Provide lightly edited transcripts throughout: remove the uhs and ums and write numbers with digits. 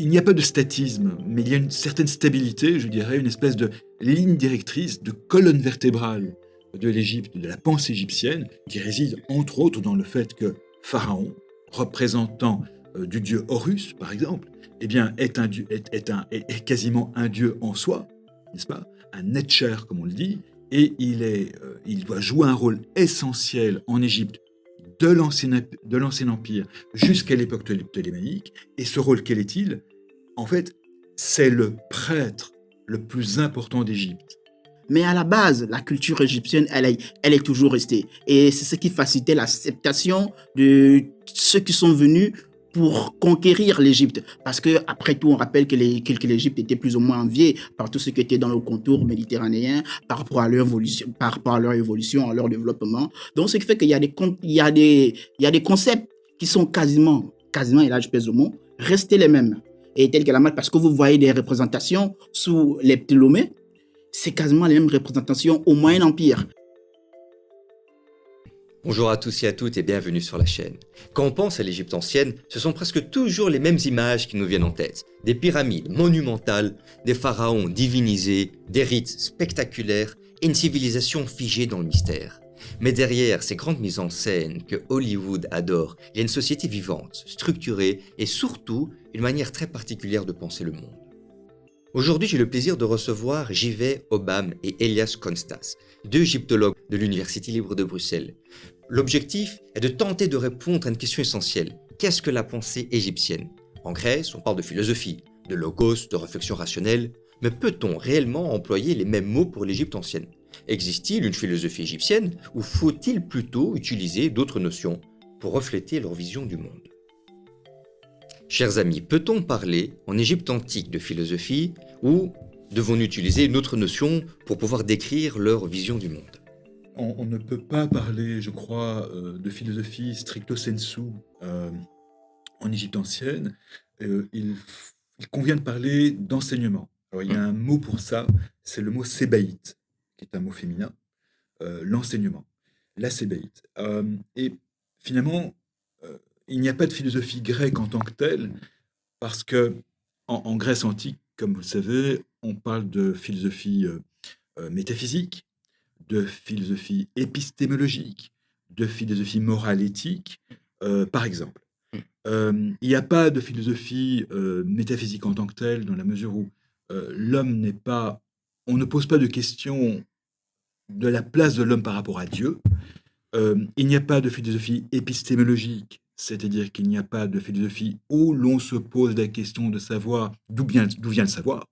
il n'y a pas de statisme, mais il y a une certaine stabilité, je dirais, une espèce de ligne directrice, de colonne vertébrale de l'Égypte, de la pensée égyptienne, qui réside entre autres dans le fait que Pharaon, représentant du dieu Horus, par exemple, eh bien, est quasiment un dieu en soi, n'est-ce pas? Un Netcher, comme on le dit, et il doit jouer un rôle essentiel en Égypte de l'Ancien Empire jusqu'à l'époque ptolémaïque. Et ce rôle, quel est-il? En fait, c'est le prêtre le plus important d'Égypte. Mais à la base, la culture égyptienne, elle est toujours restée. Et c'est ce qui facilitait l'acceptation de ceux qui sont venus pour conquérir l'Égypte. Parce que après tout, on rappelle que l'Égypte était plus ou moins enviée par tout ce qui était dans le contour méditerranéen, par rapport à leur évolution, à leur développement. Donc, ce qui fait qu'il y a il y a des concepts qui sont quasiment, et là je pèse le mot, restés les mêmes. Et tel que la marque, parce que vous voyez des représentations sous les Ptolémées, c'est quasiment les mêmes représentations au Moyen Empire. Bonjour à tous et à toutes et bienvenue sur la chaîne. Quand on pense à l'Égypte ancienne, ce sont presque toujours les mêmes images qui nous viennent en tête. Des pyramides monumentales, des pharaons divinisés, des rites spectaculaires et une civilisation figée dans le mystère. Mais derrière ces grandes mises en scène que Hollywood adore, il y a une société vivante, structurée et surtout une manière très particulière de penser le monde. Aujourd'hui, j'ai le plaisir de recevoir Jivé Obam et Elias Konstas, deux égyptologues de l'Université libre de Bruxelles. L'objectif est de tenter de répondre à une question essentielle. Qu'est-ce que la pensée égyptienne? En Grèce, on parle de philosophie, de logos, de réflexion rationnelle, mais peut-on réellement employer les mêmes mots pour l'Égypte ancienne? Existe-t-il une philosophie égyptienne ou faut-il plutôt utiliser d'autres notions pour refléter leur vision du monde? Chers amis, peut-on parler en Égypte antique de philosophie ou devons-nous utiliser une autre notion pour pouvoir décrire leur vision du monde? On ne peut pas parler, je crois, de philosophie stricto sensu en Égypte ancienne. Il convient de parler d'enseignement. Alors, il y a un mot pour ça, c'est le mot sébaïte, qui est un mot féminin, l'enseignement, la sébaïte. Et finalement, il n'y a pas de philosophie grecque en tant que telle, parce que en Grèce antique, comme vous le savez, on parle de philosophie métaphysique, de philosophie épistémologique, de philosophie morale éthique, par exemple. Il n'y a pas de philosophie métaphysique en tant que telle, dans la mesure où l'homme n'est pas... On ne pose pas de question de la place de l'homme par rapport à Dieu. Il n'y a pas de philosophie épistémologique, c'est-à-dire qu'il n'y a pas de philosophie où l'on se pose la question de savoir d'où vient le savoir.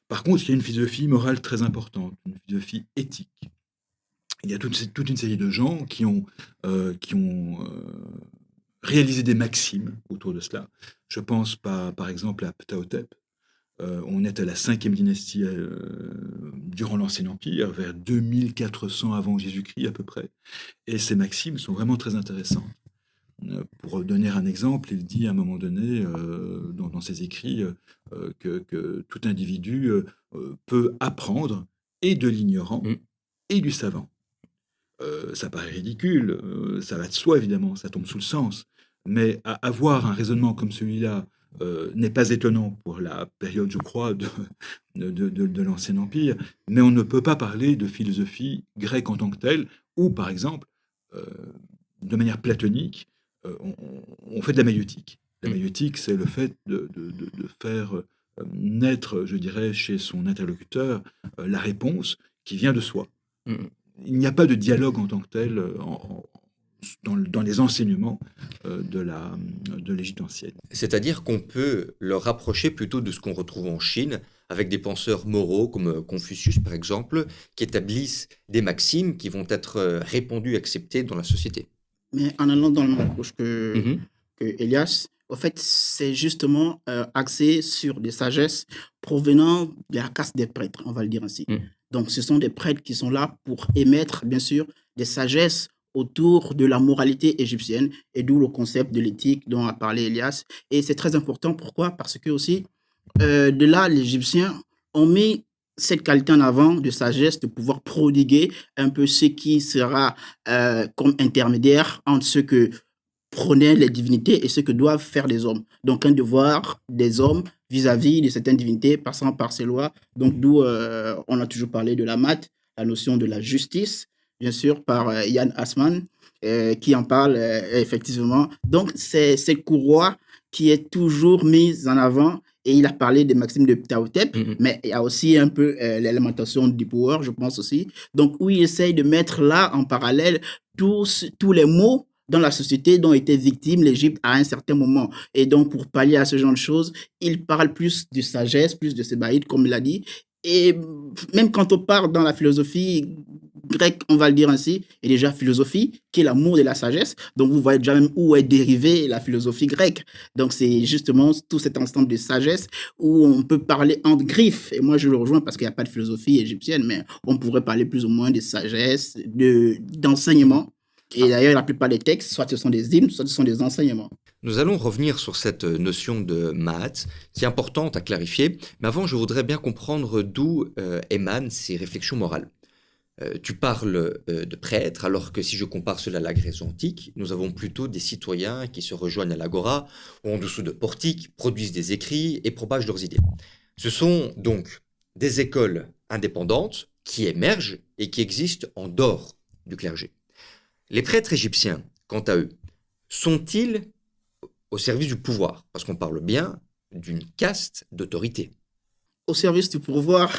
Par contre, il y a une philosophie morale très importante, une philosophie éthique. Il y a toute une série de gens qui ont réalisé des maximes autour de cela. Je pense par exemple à Ptahhotep. On est à la 5e dynastie durant l'Ancien Empire, vers 2400 avant Jésus-Christ à peu près. Et ces maximes sont vraiment très intéressantes. Pour donner un exemple, il dit à un moment donné, dans ses écrits, que tout individu peut apprendre et de l'ignorant et du savant. Ça paraît ridicule, ça va de soi évidemment, ça tombe sous le sens, mais avoir un raisonnement comme celui-là n'est pas étonnant pour la période, je crois, de l'Ancien Empire, mais on ne peut pas parler de philosophie grecque en tant que telle, ou par exemple, de manière platonique, on fait de la maïeutique. La maïeutique, c'est le fait de faire naître, je dirais, chez son interlocuteur, la réponse qui vient de soi. Il n'y a pas de dialogue en tant que tel dans les enseignements de l'Égypte ancienne. C'est-à-dire qu'on peut le rapprocher plutôt de ce qu'on retrouve en Chine, avec des penseurs moraux comme Confucius par exemple, qui établissent des maximes qui vont être répandues, acceptées dans la société. Mais en allant dans le même approche que Elias, en fait, c'est justement axé sur des sagesses provenant de la caste des prêtres, on va le dire ainsi. Donc, ce sont des prêtres qui sont là pour émettre, bien sûr, des sagesses autour de la moralité égyptienne, et d'où le concept de l'éthique dont a parlé Elias. Et c'est très important. Pourquoi? Parce que aussi, de là, les Égyptiens ont mis cette qualité en avant de sagesse, de pouvoir prodiguer un peu ce qui sera comme intermédiaire entre ce que prônait les divinités et ce que doivent faire les hommes. Donc un devoir des hommes vis-à-vis de certaines divinités passant par ces lois. Donc d'où on a toujours parlé de la math, la notion de la justice, bien sûr, par Yann Assmann, qui en parle effectivement. Donc c'est cette courroie qui est toujours mise en avant. Et il a parlé des maximes de Ptahhotep, mais il y a aussi un peu l'élémentation du pouvoir, je pense aussi. Donc, où il essaye de mettre là en parallèle tous les maux dans la société dont était victime l'Égypte à un certain moment. Et donc, pour pallier à ce genre de choses, il parle plus de sagesse, plus de sébaïde, comme il a dit. Et même quand on part dans la philosophie grecque, on va le dire ainsi, et déjà philosophie, qui est l'amour de la sagesse. Donc, vous voyez déjà même où est dérivée la philosophie grecque. Donc, c'est justement tout cet ensemble de sagesse où on peut parler entre griffes. Et moi, je le rejoins parce qu'il n'y a pas de philosophie égyptienne, mais on pourrait parler plus ou moins de sagesse, d'enseignement. Et d'ailleurs, la plupart des textes, soit ce sont des hymnes, soit ce sont des enseignements. Nous allons revenir sur cette notion de Maat, qui est importante à clarifier, mais avant, je voudrais bien comprendre d'où émanent ces réflexions morales. Tu parles de prêtres, alors que si je compare cela à la Grèce antique, nous avons plutôt des citoyens qui se rejoignent à l'agora, ou en dessous de portiques, produisent des écrits et propagent leurs idées. Ce sont donc des écoles indépendantes qui émergent et qui existent en dehors du clergé. Les prêtres égyptiens, quant à eux, sont-ils au service du pouvoir? Parce qu'on parle bien d'une caste d'autorité. Au service du pouvoir,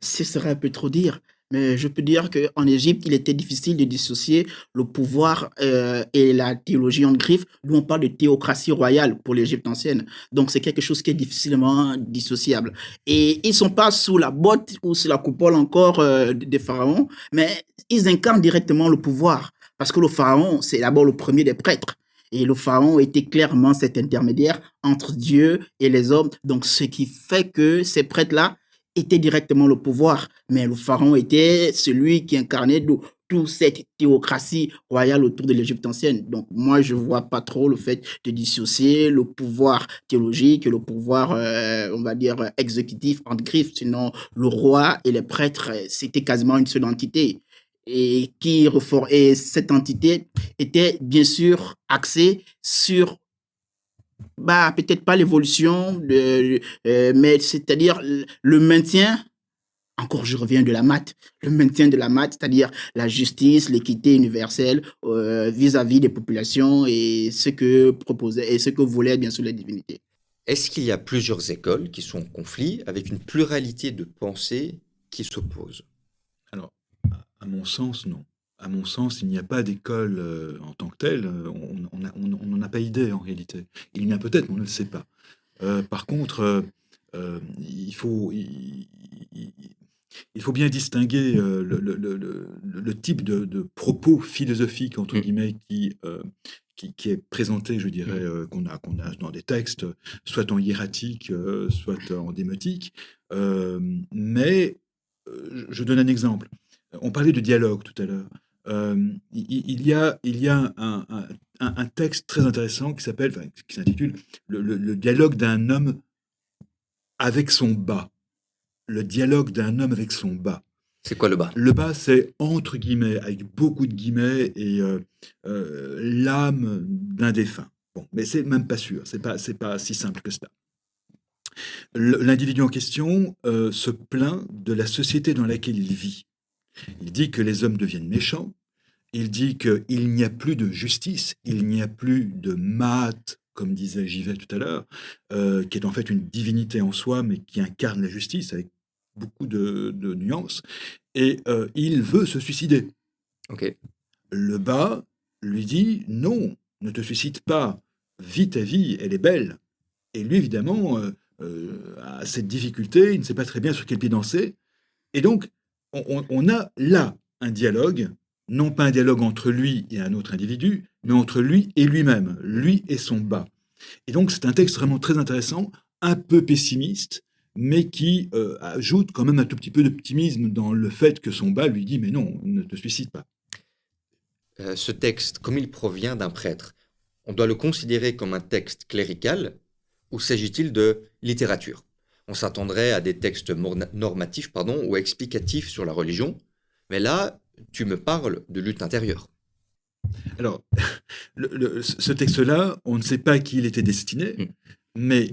ce serait un peu trop dire. Mais je peux dire qu'en Égypte, il était difficile de dissocier le pouvoir et la théologie en griffe, d'où on parle de théocratie royale pour l'Égypte ancienne. Donc, c'est quelque chose qui est difficilement dissociable. Et ils ne sont pas sous la botte ou sous la coupole encore des pharaons, mais ils incarnent directement le pouvoir. Parce que le pharaon, c'est d'abord le premier des prêtres. Et le pharaon était clairement cet intermédiaire entre Dieu et les hommes. Donc, ce qui fait que ces prêtres-là étaient directement le pouvoir. Mais le pharaon était celui qui incarnait toute cette théocratie royale autour de l'Égypte ancienne. Donc, moi, je ne vois pas trop le fait de dissocier le pouvoir théologique et le pouvoir, on va dire, exécutif entre griffes. Sinon, le roi et les prêtres, c'était quasiment une seule entité. Et cette entité était bien sûr axée sur peut-être pas l'évolution mais c'est-à-dire le maintien, encore je reviens de la maths, le maintien de la maths, c'est-à-dire la justice, l'équité universelle vis-à-vis des populations et ce que proposait et ce que voulaient bien sûr les divinités. Est-ce qu'il y a plusieurs écoles qui sont en conflit avec une pluralité de pensées qui s'opposent? Alors, à mon sens, non. À mon sens, il n'y a pas d'école en tant que telle. On n'en a pas idée en réalité. Il y en a peut-être, mais on ne le sait pas. Par contre, il faut bien distinguer le type de propos philosophiques, entre guillemets, qui est présenté, je dirais, qu'on a dans des textes, soit en hiératique, soit en démotique. Mais je donne un exemple. On parlait de dialogue tout à l'heure. Il y a un texte très intéressant qui s'intitule le dialogue d'un homme avec son bas. Le dialogue d'un homme avec son bas. C'est quoi le bas? Le bas, c'est entre guillemets, avec beaucoup de guillemets, et l'âme d'un défunt. Bon, mais c'est même pas sûr, c'est pas si simple que cela. L'individu en question se plaint de la société dans laquelle il vit. Il dit que les hommes deviennent méchants, il dit qu'il n'y a plus de justice, il n'y a plus de Maat, comme disait Givet tout à l'heure, qui est en fait une divinité en soi, mais qui incarne la justice avec beaucoup de nuances, et il veut se suicider. Ok. Le bas lui dit « Non, ne te suicide pas, vis ta vie, elle est belle ». Et lui, évidemment, a cette difficulté, il ne sait pas très bien sur quel pied danser, et donc, on a là un dialogue, non pas un dialogue entre lui et un autre individu, mais entre lui et lui-même, lui et son bas. Et donc c'est un texte vraiment très intéressant, un peu pessimiste, mais qui ajoute quand même un tout petit peu d'optimisme dans le fait que son bas lui dit « mais non, ne te suicide pas ». Ce texte, comme il provient d'un prêtre, on doit le considérer comme un texte clérical ou s'agit-il de littérature? On s'attendrait à des textes normatifs ou explicatifs sur la religion, mais là, tu me parles de lutte intérieure. Alors, ce texte-là, on ne sait pas à qui il était destiné, Mm. mais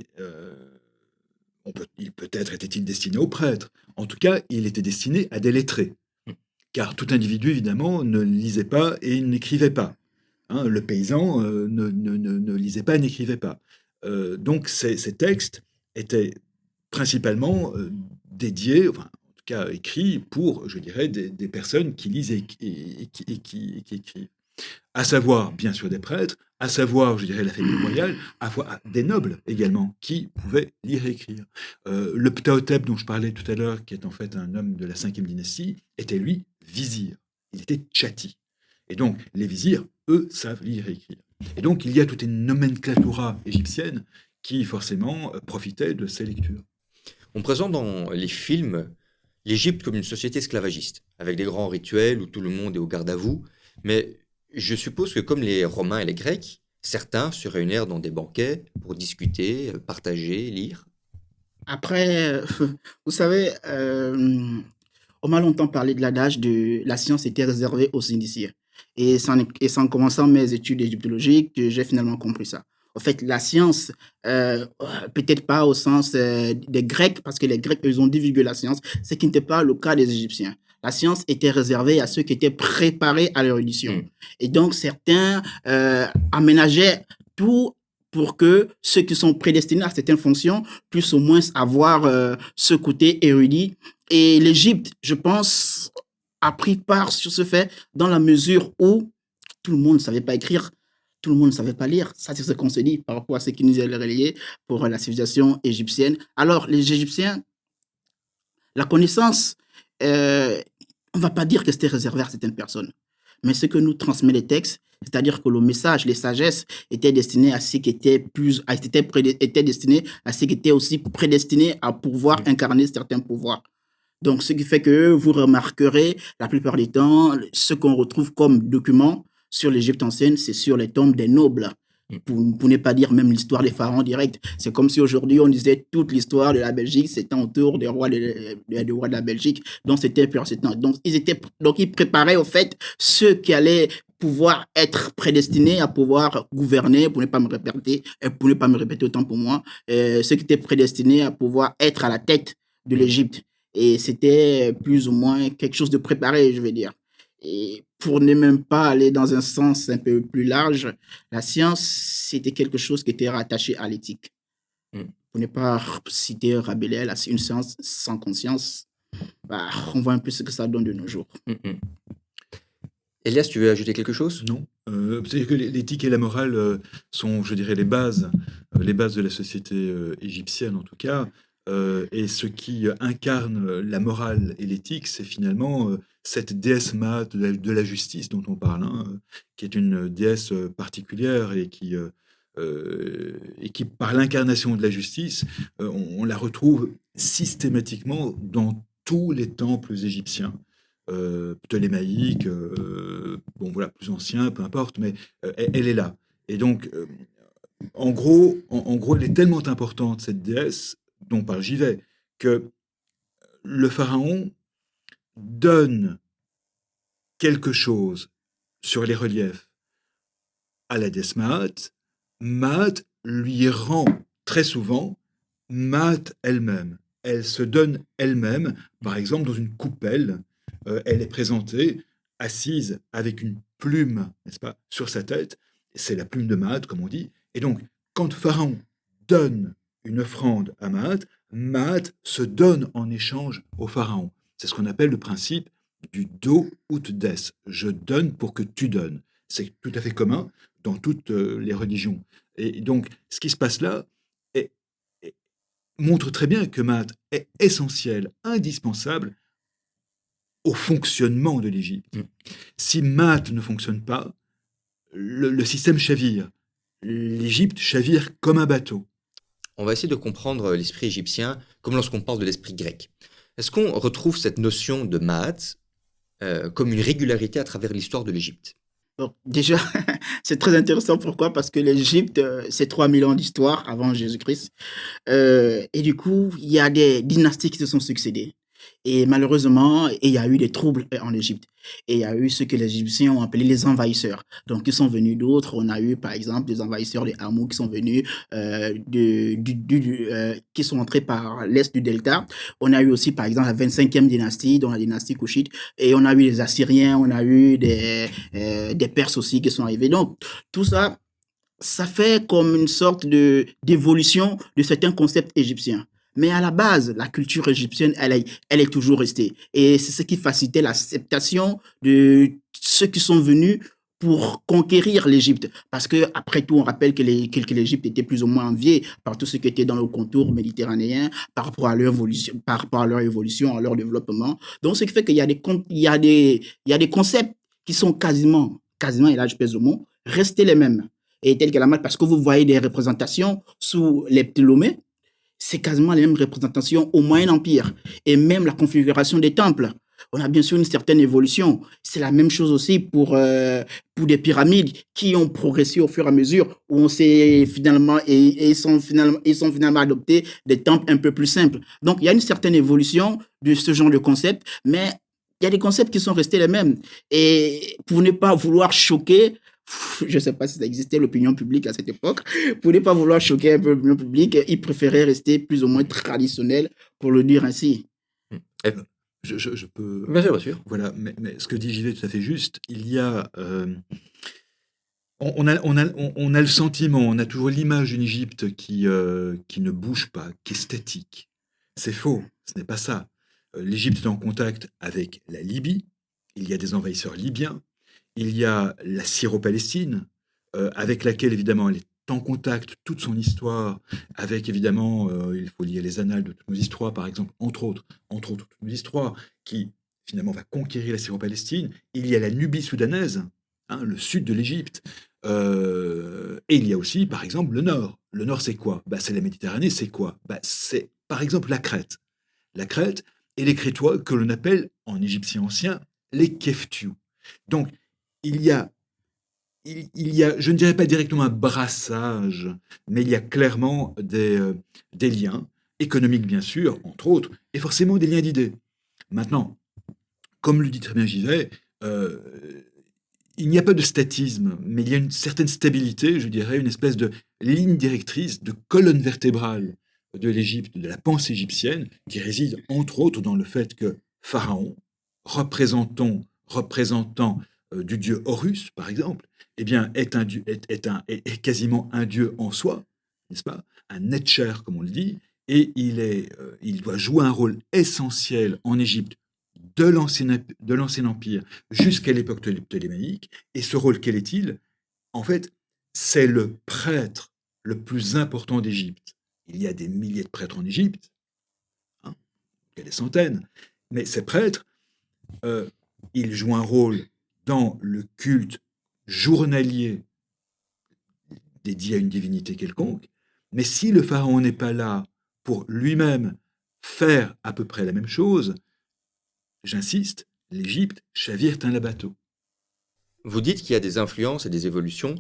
peut-être était-il destiné aux prêtres. En tout cas, il était destiné à des lettrés. Mm. Car tout individu, évidemment, ne lisait pas et n'écrivait pas. Hein, le paysan ne lisait pas et n'écrivait pas. Donc ces textes étaient principalement dédiés, enfin, en tout cas écrits pour, je dirais, des personnes qui lisent et qui écrivent. À savoir, bien sûr, des prêtres, à savoir, je dirais, la famille royale, des nobles également, qui pouvaient lire et écrire. Le Ptahhotep dont je parlais tout à l'heure, qui est en fait un homme de la 5e dynastie, était lui vizir. Il était tchati. Et donc, les vizirs, eux, savent lire et écrire. Et donc, il y a toute une nomenclatura égyptienne qui, forcément, profitait de ces lectures. On présente dans les films l'Égypte comme une société esclavagiste, avec des grands rituels où tout le monde est au garde à vous, mais je suppose que comme les Romains et les Grecs, certains se réunirent dans des banquets pour discuter, partager, lire. Après, vous savez, on m'a longtemps parlé de l'adage de la science était réservée aux initiés. Et c'est en commençant mes études égyptologiques que j'ai finalement compris ça. En fait, la science, peut-être pas au sens des Grecs, parce que les Grecs, eux, ils ont divulgué la science, ce qui n'était pas le cas des Égyptiens. La science était réservée à ceux qui étaient préparés à l'érudition. Mm. Et donc, certains aménageaient tout pour que ceux qui sont prédestinés à certaines fonctions puissent au moins avoir ce côté érudit. Et l'Égypte, je pense, a pris part sur ce fait dans la mesure où tout le monde ne savait pas écrire, tout le monde ne savait pas lire. Ça, c'est ce qu'on se dit par rapport à ce qui nous est relié pour la civilisation égyptienne. Alors, les Égyptiens, la connaissance, on ne va pas dire que c'était réservé à certaines personnes. Mais ce que nous transmet les textes, c'est-à-dire que le message, les sagesses étaient destinées à ceux qui étaient étaient destinés à ceux qui étaient aussi prédestinés à pouvoir incarner certains pouvoirs. Donc, ce qui fait que vous remarquerez, la plupart du temps, ce qu'on retrouve comme documents sur l'Égypte ancienne, c'est sur les tombes des nobles. Pour ne pas dire même l'histoire des pharaons direct. C'est comme si aujourd'hui on disait toute l'histoire de la Belgique, c'était autour des rois de la Belgique. Donc c'était persécutant. Donc ils préparaient au fait ceux qui allaient pouvoir être prédestinés à pouvoir gouverner, pour ne pas me répéter autant pour moi, ceux qui étaient prédestinés à pouvoir être à la tête de l'Égypte. Et c'était plus ou moins quelque chose de préparé, je vais dire. Et pour ne même pas aller dans un sens un peu plus large, la science, c'était quelque chose qui était rattaché à l'éthique. Mm. Pour ne pas citer Rabelais, une science sans conscience, bah, on voit un peu ce que ça donne de nos jours. Elias, tu veux ajouter quelque chose? Non. C'est-à-dire que l'éthique et la morale sont, je dirais, les bases de la société égyptienne en tout cas. Et ce qui incarne la morale et l'éthique, c'est finalement cette déesse Maat de la justice dont on parle, hein, qui est une déesse particulière et qui, par l'incarnation de la justice, on la retrouve systématiquement dans tous les temples égyptiens. Ptolémaïque, bon voilà, plus ancien, peu importe, mais elle est là. Et donc, en gros, elle est tellement importante, cette déesse, dont parle Givet, que le pharaon donne quelque chose sur les reliefs à la déesse Maat. Maat lui rend très souvent Maat elle-même. Elle se donne elle-même, par exemple, dans une coupelle. Elle est présentée assise avec une plume, n'est-ce pas, sur sa tête. C'est la plume de Maat, comme on dit. Et donc, quand Pharaon donne une offrande à Maat, Maat se donne en échange au pharaon. C'est ce qu'on appelle le principe du do ut des. Je donne pour que tu donnes. C'est tout à fait commun dans toutes les religions. Et donc, ce qui se passe là montre très bien que Maat est essentiel, indispensable au fonctionnement de l'Égypte. Si Maat ne fonctionne pas, le système chavire. L'Égypte chavire comme un bateau. On va essayer de comprendre l'esprit égyptien comme lorsqu'on parle de l'esprit grec. Est-ce qu'on retrouve cette notion de Maat comme une régularité à travers l'histoire de l'Égypte? Bon, déjà, c'est très intéressant. Pourquoi? Parce que l'Égypte, c'est 3000 ans d'histoire avant Jésus-Christ. Et du coup, il y a des dynasties qui se sont succédées. Et malheureusement, il y a eu des troubles en Égypte. Et il y a eu ce que les Égyptiens ont appelé les envahisseurs. Donc, ils sont venus d'autres. On a eu, par exemple, des envahisseurs des Hamoux qui sont venus, qui sont entrés par l'est du delta. On a eu aussi, par exemple, la 25e dynastie, dans la dynastie couchite. Et on a eu les Assyriens, on a eu des Perses aussi qui sont arrivés. Donc, tout ça, ça fait comme une sorte d'évolution de certains concepts égyptiens. Mais à la base, la culture égyptienne, elle est toujours restée. Et c'est ce qui facilitait l'acceptation de ceux qui sont venus pour conquérir l'Égypte. Parce que, après tout, on rappelle que l'Égypte était plus ou moins enviée par tout ce qui était dans le contour méditerranéen, par rapport à leur évolution, à leur développement. Donc, ce qui fait qu'il y a il y a des concepts qui sont quasiment, et là je pèse le mot, restés les mêmes. Et tel que la malle, parce que vous voyez des représentations sous les Ptolémées, c'est quasiment les mêmes représentations au Moyen Empire. Et même la configuration des temples, on a bien sûr une certaine évolution. C'est la même chose aussi pour des pyramides qui ont progressé au fur et à mesure où on s'est finalement, ils sont finalement adoptés des temples un peu plus simples. Donc, il y a une certaine évolution de ce genre de concept, mais il y a des concepts qui sont restés les mêmes. Et pour ne pas vouloir choquer, je ne sais pas si ça existait l'opinion publique à cette époque, pour ne pas vouloir choquer un peu l'opinion publique, ils préféraient rester plus ou moins traditionnels, pour le dire ainsi. Et- Je peux... Bien sûr, bien sûr. Voilà, mais ce que dit JV est tout à fait juste. Il y a... on a le sentiment, on a toujours l'image d'une Égypte qui ne bouge pas, qui est statique. C'est faux, ce n'est pas ça. L'Égypte est en contact avec la Libye, il y a des envahisseurs libyens, il y a la Syro-Palestine, avec laquelle évidemment elle est en contact toute son histoire, avec évidemment, il faut lire les annales de toutes nos histoires, par exemple, entre autres toutes nos histoires, qui finalement va conquérir la Syro-Palestine. Il y a la Nubie soudanaise, hein, le sud de l'Égypte, et il y a aussi, par exemple, le nord. Le nord, c'est quoi? C'est la Méditerranée, c'est quoi? C'est, par exemple, la Crète. La Crète et les Crétois que l'on appelle, en égyptien ancien, les Keftiu. Donc, il y a, je ne dirais pas directement un brassage, mais il y a clairement des liens, économiques bien sûr, entre autres, et forcément des liens d'idées. Maintenant, comme le dit très bien Givet, il n'y a pas de statisme, mais il y a une certaine stabilité, je dirais, une espèce de ligne directrice, de colonne vertébrale de l'Égypte, de la pensée égyptienne, qui réside entre autres dans le fait que Pharaon, représentant du dieu Horus, par exemple, eh bien, est quasiment un dieu en soi, n'est-ce pas? Un Netcher, comme on le dit, et il doit jouer un rôle essentiel en Égypte de l'ancien empire jusqu'à l'époque ptolémaïque. Et ce rôle, quel est-il? En fait, c'est le prêtre le plus important d'Égypte. Il y a des milliers de prêtres en Égypte, hein, il y a des centaines, mais ces prêtres, ils jouent un rôle dans le culte journalier dédié à une divinité quelconque, mais si le pharaon n'est pas là pour lui-même faire à peu près la même chose, j'insiste, l'Égypte chavire un bateau. Vous dites qu'il y a des influences et des évolutions,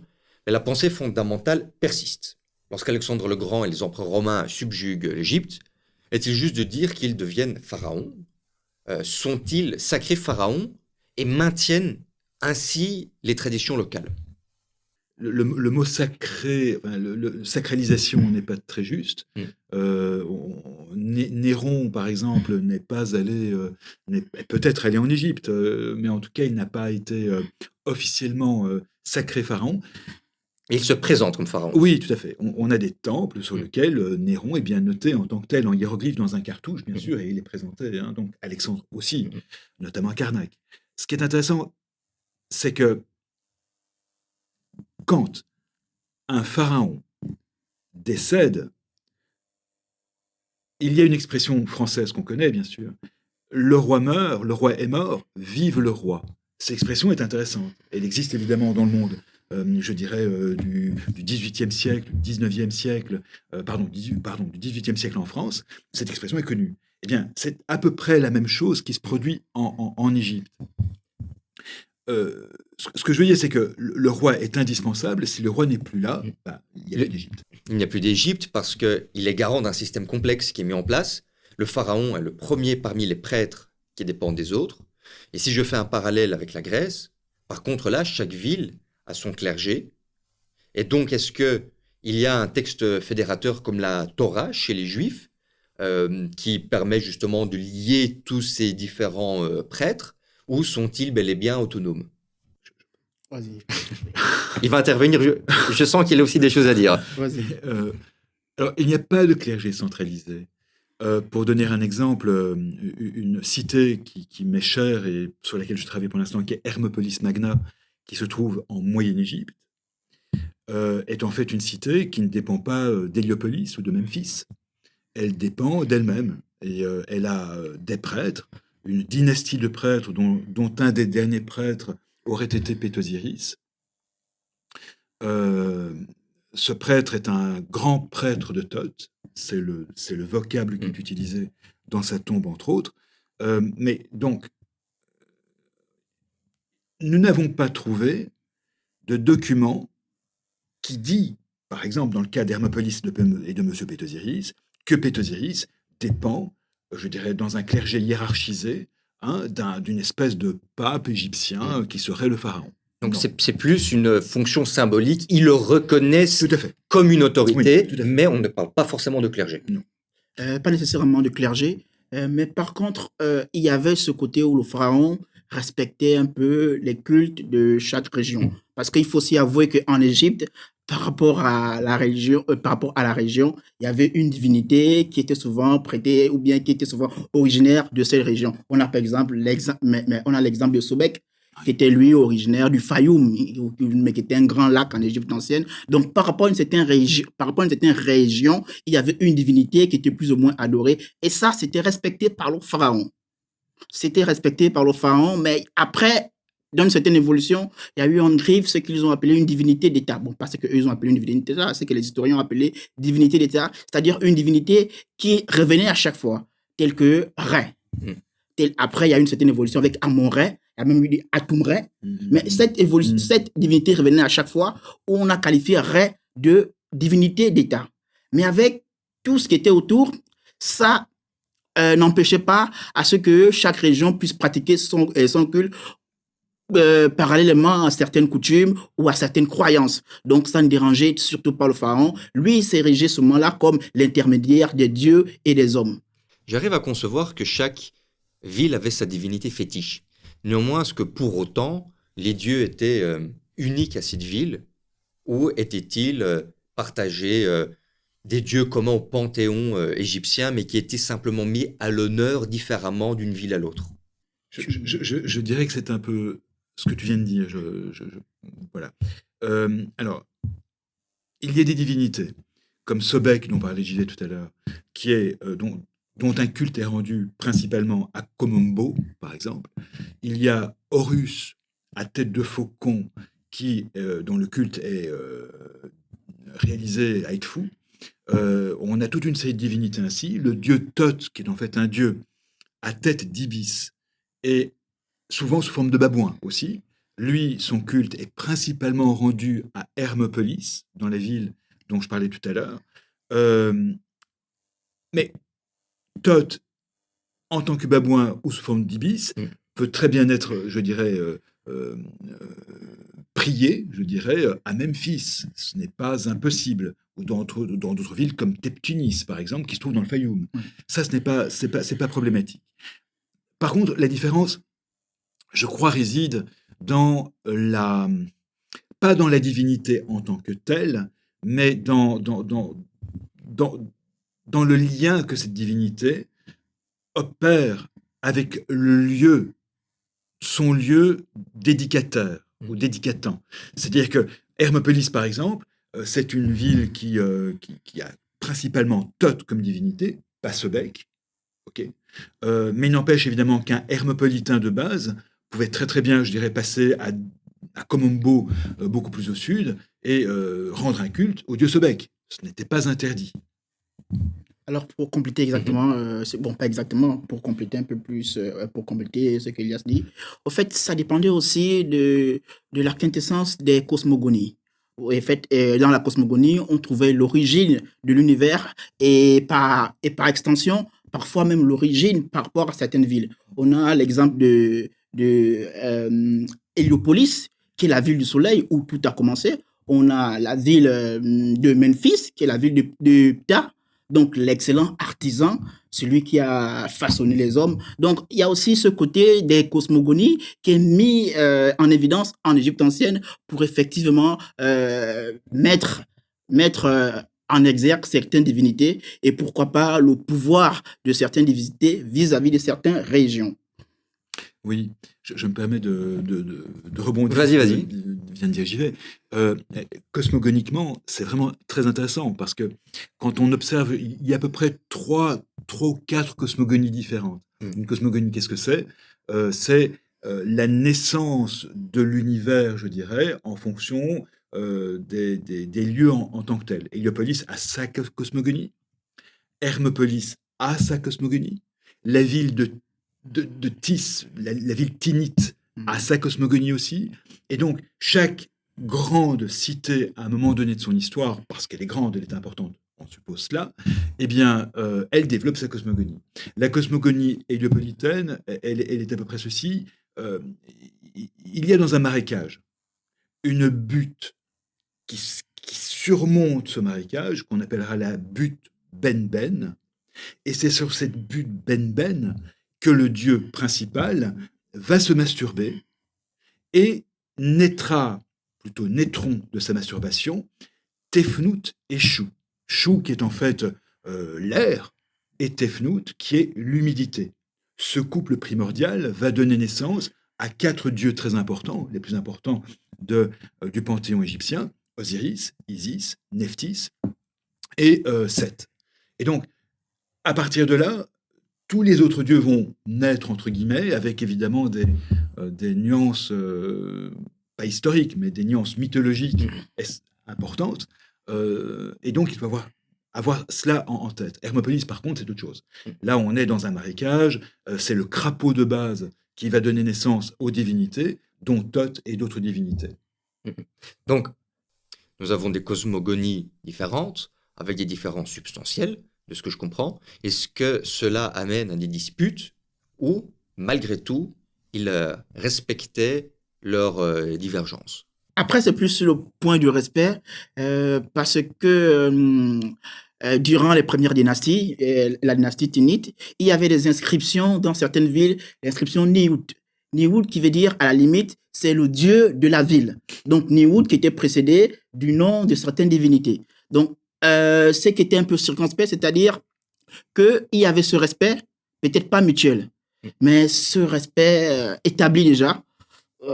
mais la pensée fondamentale persiste. Lorsqu'Alexandre le Grand et les empereurs romains subjuguent l'Égypte, est-il juste de dire qu'ils deviennent pharaons? Sont-ils sacrés pharaons et maintiennent ainsi les traditions locales? Le mot sacré, sacralisation n'est pas très juste. Néron, par exemple, n'est pas allé, peut-être allé en Égypte, mais en tout cas, il n'a pas été officiellement sacré pharaon. Et il se présente comme pharaon. Oui, tout à fait. On a des temples sur lesquels Néron est bien noté en tant que tel, en hiéroglyphe dans un cartouche, bien sûr, et il est présenté. Hein, donc Alexandre aussi, notamment à Karnak. Ce qui est intéressant, c'est que quand un pharaon décède, il y a une expression française qu'on connaît, bien sûr. Le roi meurt, le roi est mort, vive le roi. Cette expression est intéressante. Elle existe évidemment dans le monde, je dirais, du XVIIIe siècle, du XIXe siècle, du XVIIIe siècle en France. Cette expression est connue. Eh bien, c'est à peu près la même chose qui se produit en Égypte. Ce que je veux dire, c'est que le roi est indispensable. Si le roi n'est plus là, il n'y a plus d'Égypte. Il n'y a plus d'Égypte parce qu'il est garant d'un système complexe qui est mis en place. le pharaon est le premier parmi les prêtres qui dépendent des autres. Et si je fais un parallèle avec la Grèce, par contre là, chaque ville a son clergé. Et donc, est-ce qu'il y a un texte fédérateur comme la Torah chez les Juifs qui permet justement de lier tous ces différents prêtres, ou sont-ils bel et bien autonomes? Vas-y. Il va intervenir, je sens qu'il a aussi des choses à dire. Vas-y. Alors, il n'y a pas de clergé centralisé. Pour donner un exemple, une cité qui m'est chère et sur laquelle je travaille pour l'instant, qui est Hermopolis Magna, qui se trouve en Moyenne-Égypte, est en fait une cité qui ne dépend pas d'Héliopolis ou de Memphis. Elle dépend d'elle-même. Et elle a des prêtres, une dynastie de prêtres dont un des derniers prêtres aurait été Pétosiris. Ce prêtre est un grand prêtre de Thoth, c'est le vocable qui est utilisé dans sa tombe, entre autres. Mais donc, nous n'avons pas trouvé de document qui dit, par exemple, dans le cas d'Hermopolis et de M. Pétosiris, que Pétosiris dépend, je dirais, dans un clergé hiérarchisé, d'une espèce de pape égyptien qui serait le pharaon. Donc c'est plus une fonction symbolique. Ils le reconnaissent Tout à fait. comme une autorité, Oui, mais on ne parle pas forcément de clergé. Non. Pas nécessairement de clergé, mais par contre, il y avait ce côté où le pharaon respectait un peu les cultes de chaque région. Parce qu'il faut aussi avouer qu'en Égypte, par rapport à la région, il y avait une divinité qui était souvent prêtée ou bien qui était souvent originaire de cette région. On a par exemple l'exemple de Sobek, qui était lui originaire du Fayoum, mais qui était un grand lac en Égypte ancienne. Donc, par rapport à une certaine région, il y avait une divinité qui était plus ou moins adorée. Et ça, c'était respecté par le pharaon. Mais après, dans une certaine évolution, il y a eu en griffe ce qu'ils ont appelé une divinité d'État. Bon, pas ce qu'eux ils ont appelé une divinité d'État, c'est que les historiens ont appelé divinité d'État, c'est-à-dire une divinité qui revenait à chaque fois, telle que Ré. Après, il y a eu une certaine évolution avec Amon-Ré, il y a même eu Atum-Ré, mais cette divinité revenait à chaque fois où on a qualifié Ré de divinité d'État. Mais avec tout ce qui était autour, ça n'empêchait pas à ce que chaque région puisse pratiquer son culte parallèlement à certaines coutumes ou à certaines croyances. Donc, ça ne dérangeait surtout pas le pharaon. Lui, il s'érigeait ce moment-là comme l'intermédiaire des dieux et des hommes. J'arrive à concevoir que chaque ville avait sa divinité fétiche. Néanmoins, est-ce que pour autant, les dieux étaient uniques à cette ville, ou étaient-ils partagés des dieux communs au panthéon égyptien, mais qui étaient simplement mis à l'honneur différemment d'une ville à l'autre? Je dirais que c'est un peu ce que tu viens de dire. Voilà. Alors, il y a des divinités, comme Sobek, dont parlait Gilles tout à l'heure, qui est, dont un culte est rendu principalement à Komombo, par exemple. Il y a Horus, à tête de faucon, dont le culte est réalisé à Edfou. On a toute une série de divinités ainsi. Le dieu Thoth, qui est en fait un dieu à tête d'ibis, et souvent sous forme de babouin aussi. Lui, son culte est principalement rendu à Hermopolis, dans la ville dont je parlais tout à l'heure. Mais Thoth, en tant que babouin ou sous forme d'ibis, peut très bien être, je dirais, prié, je dirais, à Memphis. Ce n'est pas impossible. Ou dans d'autres villes comme Teptunis, par exemple, qui se trouve dans le Fayoum. Ça, c'est pas problématique. Par contre, la différence, je crois, réside dans pas dans la divinité en tant que telle, mais dans le lien que cette divinité opère avec son lieu dédicateur ou dédicatant. C'est-à-dire que Hermopolis, par exemple, c'est une ville qui a principalement Thoth comme divinité, pas Sobek, mais il n'empêche évidemment qu'un hermopolitain de base pouvait très très bien, je dirais, passer à Komombo, beaucoup plus au sud, et rendre un culte au dieu Sobek. Ce n'était pas interdit. Alors, pour compléter exactement, pas exactement, pour compléter un peu plus, pour compléter ce qu'Elias dit, au fait, ça dépendait aussi de la quintessence des cosmogonies. En fait, dans la cosmogonie, on trouvait l'origine de l'univers et par extension, parfois même l'origine par rapport à certaines villes. On a l'exemple de Héliopolis, qui est la ville du soleil où tout a commencé. On a la ville de Memphis, qui est la ville de Ptah, donc l'excellent artisan, celui qui a façonné les hommes. Donc, il y a aussi ce côté des cosmogonies qui est mis en évidence en Égypte ancienne pour effectivement mettre en exergue certaines divinités et pourquoi pas le pouvoir de certaines divinités vis-à-vis de certaines régions. Oui, je me permets de rebondir. Vas-y. Vient de dire, j'y vais. Cosmogoniquement, c'est vraiment très intéressant parce que quand on observe, il y a à peu près trois ou quatre cosmogonies différentes. Une cosmogonie, qu'est-ce que c'est? C'est la naissance de l'univers, je dirais, en fonction des lieux en tant que tels. Héliopolis a sa cosmogonie, Hermopolis a sa cosmogonie, la ville de Tis, la ville tinnite, a sa cosmogonie aussi. Et donc, chaque grande cité, à un moment donné de son histoire, parce qu'elle est grande, elle est importante, on suppose cela, eh bien, elle développe sa cosmogonie. La cosmogonie héliopolitaine, elle est à peu près ceci. Il y a dans un marécage une butte qui surmonte ce marécage, qu'on appellera la butte Ben-Ben. Et c'est sur cette butte Ben-Ben que le dieu principal va se masturber et naîtront de sa masturbation Tefnout et Chou. Chou qui est en fait l'air et Tefnout qui est l'humidité. Ce couple primordial va donner naissance à 4 dieux très importants, les plus importants du panthéon égyptien, Osiris, Isis, Nephthys et Seth. Et donc, à partir de là, tous les autres dieux vont naître, entre guillemets, avec évidemment des nuances, pas historiques, mais des nuances mythologiques importantes. Et donc, il faut avoir cela en tête. Hermopolis, par contre, c'est autre chose. Là, on est dans un marécage, c'est le crapaud de base qui va donner naissance aux divinités, dont Thoth et d'autres divinités. Donc, nous avons des cosmogonies différentes, avec des différences substantielles, de ce que je comprends. Est-ce que cela amène à des disputes ou, malgré tout, ils respectaient leurs divergences? Après, c'est plus sur le point du respect, parce que durant les premières dynasties, la dynastie tinnite, il y avait des inscriptions dans certaines villes, l'inscription Niout. Niout qui veut dire, à la limite, c'est le dieu de la ville. Donc, Niout qui était précédé du nom de certaines divinités. Donc, ce qui était un peu circonspect, c'est-à-dire qu'il y avait ce respect, peut-être pas mutuel, mais ce respect établi déjà.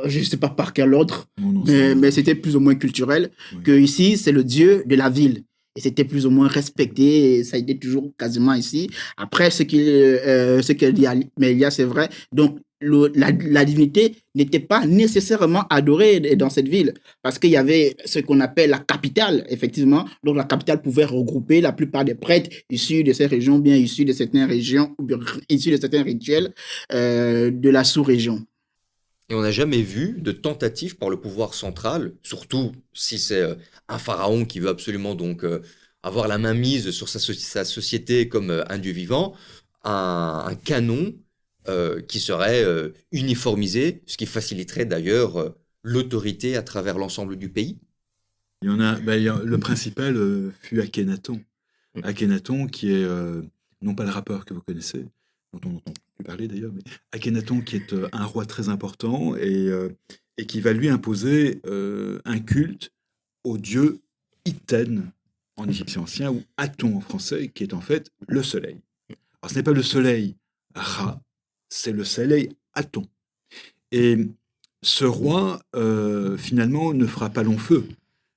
Je ne sais pas par quel ordre, mais c'était plus ou moins culturel, oui. Que ici, c'est le dieu de la ville. Et c'était plus ou moins respecté, et ça a été toujours quasiment ici. Après, ce qu'elle dit, Mélia, c'est vrai. Donc, la divinité n'était pas nécessairement adorée dans cette ville, parce qu'il y avait ce qu'on appelle la capitale, effectivement. Donc, la capitale pouvait regrouper la plupart des prêtres issus de ces régions, bien issus de certaines régions, ou bien issus de certains rituels de la sous-région. Et on n'a jamais vu de tentative par le pouvoir central, surtout si c'est un pharaon qui veut absolument donc avoir la main mise sur sa société comme un dieu vivant, un canon qui serait uniformisé, ce qui faciliterait d'ailleurs l'autorité à travers l'ensemble du pays. Il y en a, le principal fut Akhenaton. Akhenaton qui est, non pas le rappeur que vous connaissez, dont on entend plus parler d'ailleurs, mais Akhenaton qui est un roi très important et qui va lui imposer un culte au dieu Iten en égyptien ancien, ou Aton en français, qui est en fait le soleil. Alors ce n'est pas le soleil Ra, c'est le soleil Aton. Et ce roi, finalement, ne fera pas long feu.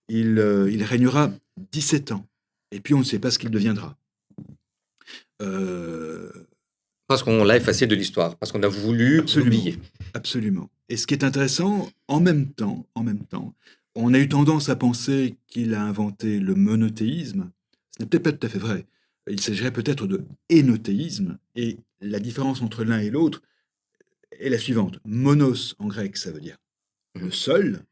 Il régnera 17 ans. Et puis on ne sait pas ce qu'il deviendra. Parce qu'on l'a effacé de l'histoire, parce qu'on a voulu l'oublier. Absolument. Et ce qui est intéressant, en même temps, on a eu tendance à penser qu'il a inventé le monothéisme. Ce n'est peut-être pas tout à fait vrai. Il s'agirait peut-être de hénothéisme. Et la différence entre l'un et l'autre est la suivante. Monos, en grec, ça veut dire le seul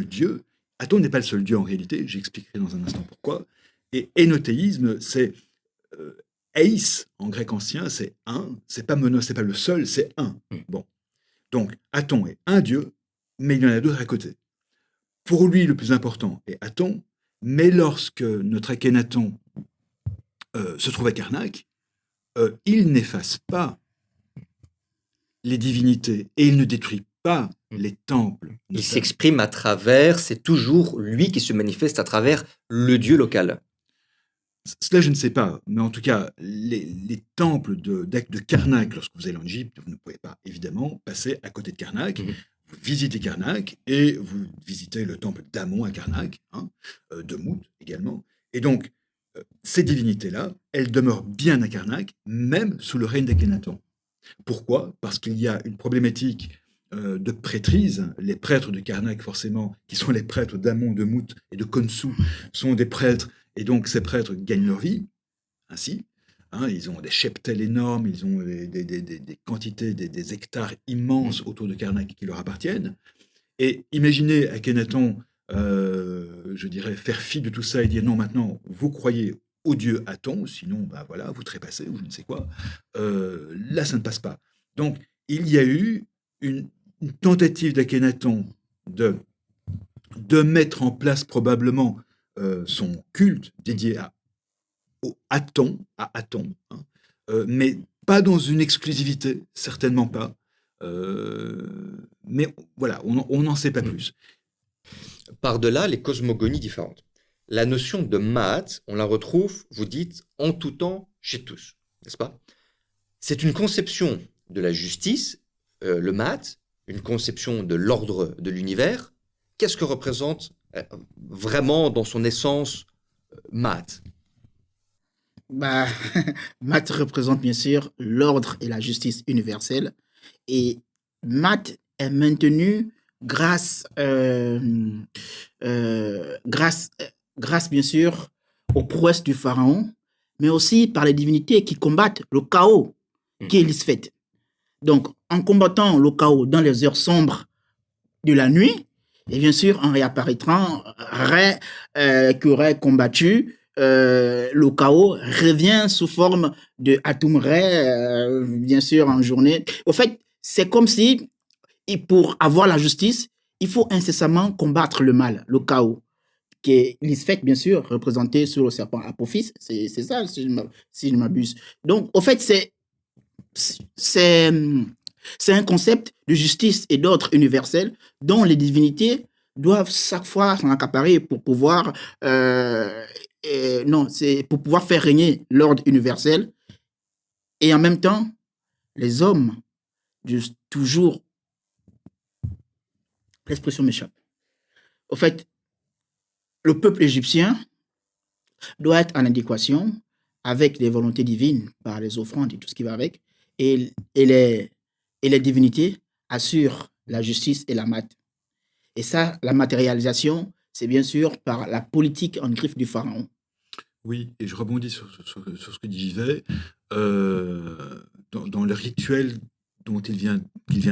Dieu. Aton n'est pas le seul Dieu en réalité, j'expliquerai dans un instant pourquoi. Et hénothéisme, c'est eis, en grec ancien, c'est un, c'est pas mono, c'est pas le seul, c'est un. Bon. Donc, Aton est un dieu, mais il y en a d'autres à côté. Pour lui, le plus important est Aton, mais lorsque notre Akhenaton se trouve à Karnak, il n'efface pas les divinités et il ne détruit pas les temples. Il s'exprime à travers, c'est toujours lui qui se manifeste à travers le dieu local. Cela, je ne sais pas, mais en tout cas, les temples de Karnak, lorsque vous allez en Égypte, vous ne pouvez pas évidemment passer à côté de Karnak. Vous visitez Karnak et vous visitez le temple d'Amon à Karnak, de Mout également. Et donc, ces divinités-là, elles demeurent bien à Karnak, même sous le règne d'Akhenaton. Pourquoi? Parce qu'il y a une problématique de prêtrise. Les prêtres de Karnak, forcément, qui sont les prêtres d'Amon, de Mout et de Khonsu, sont des prêtres, et donc ces prêtres gagnent leur vie, ainsi. Ils ont des cheptels énormes, ils ont des quantités, des hectares immenses autour de Karnak qui leur appartiennent. Et imaginez Akhenaton, je dirais, faire fi de tout ça et dire non, maintenant, vous croyez au dieu Aton, sinon, ben voilà, vous trépassez ou je ne sais quoi. Là, ça ne passe pas. Donc, il y a eu une tentative d'Akhenaton de mettre en place probablement son culte dédié au Aton, mais pas dans une exclusivité, certainement pas. Mais voilà, on n'en sait pas plus. Par-delà les cosmogonies différentes. La notion de Maat, on la retrouve, vous dites, en tout temps, chez tous, n'est-ce pas? C'est une conception de la justice, le Maat, une conception de l'ordre de l'univers. Qu'est-ce que représente vraiment dans son essence Maat? Bah, Math représente bien sûr l'ordre et la justice universelle. Et Math est maintenu grâce, grâce bien sûr aux prouesses du pharaon, mais aussi par les divinités qui combattent le chaos qui est l'Isfet. Donc, en combattant le chaos dans les heures sombres de la nuit, et bien sûr en réapparaîtrant, qui aurait combattu le chaos, revient sous forme de Atum Re, bien sûr en journée. Au fait, c'est comme si, pour avoir la justice, il faut incessamment combattre le mal, le chaos, qui est l'Isfet, bien sûr, représenté sur le serpent Apophis. C'est ça, si je ne m'abuse. Donc, au fait, c'est un concept de justice et d'ordre universel dont les divinités doivent chaque fois s'en accaparer pour pouvoir non, c'est pour pouvoir faire régner l'ordre universel. Et en même temps, les hommes, toujours, l'expression m'échappe. Au fait, le peuple égyptien doit être en adéquation avec les volontés divines par les offrandes et tout ce qui va avec. Et les divinités assurent la justice et la math. Et ça, la matérialisation, c'est bien sûr par la politique en griffe du pharaon. Oui, et je rebondis sur ce que dit Givet. Dans le rituel dont il vient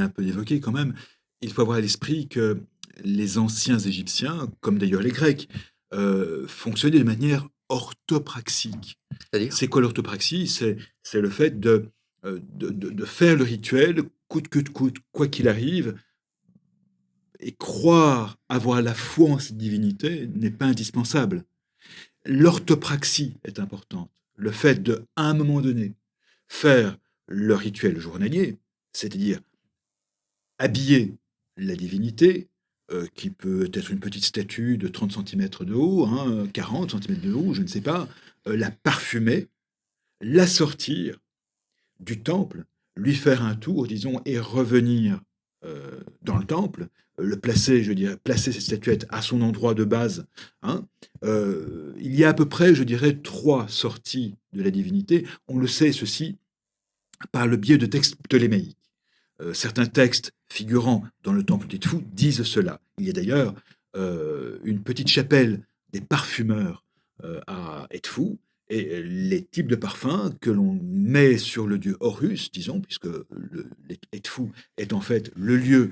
un peu d'évoquer quand même, il faut avoir à l'esprit que les anciens Égyptiens, comme d'ailleurs les Grecs, fonctionnaient de manière orthopraxique. C'est-à-dire? C'est quoi l'orthopraxie? C'est le fait de faire le rituel coûte que coûte, quoi qu'il arrive, et croire avoir la foi en cette divinité n'est pas indispensable. L'orthopraxie est importante. Le fait de, à un moment donné, faire le rituel journalier, c'est-à-dire habiller la divinité, qui peut être une petite statue de 30 cm de haut, 40 cm de haut, je ne sais pas, la parfumer, la sortir du temple, lui faire un tour, disons, et revenir dans le temple, le placer, je dirais, placer cette statuette à son endroit de base. Il y a à peu près, je dirais, 3 sorties de la divinité. On le sait, ceci, par le biais de textes ptolémaïques. Certains textes figurant dans le temple d'Edfu disent cela. Il y a d'ailleurs une petite chapelle des parfumeurs à Edfu, et les types de parfums que l'on met sur le dieu Horus, disons, puisque Edfu est en fait le lieu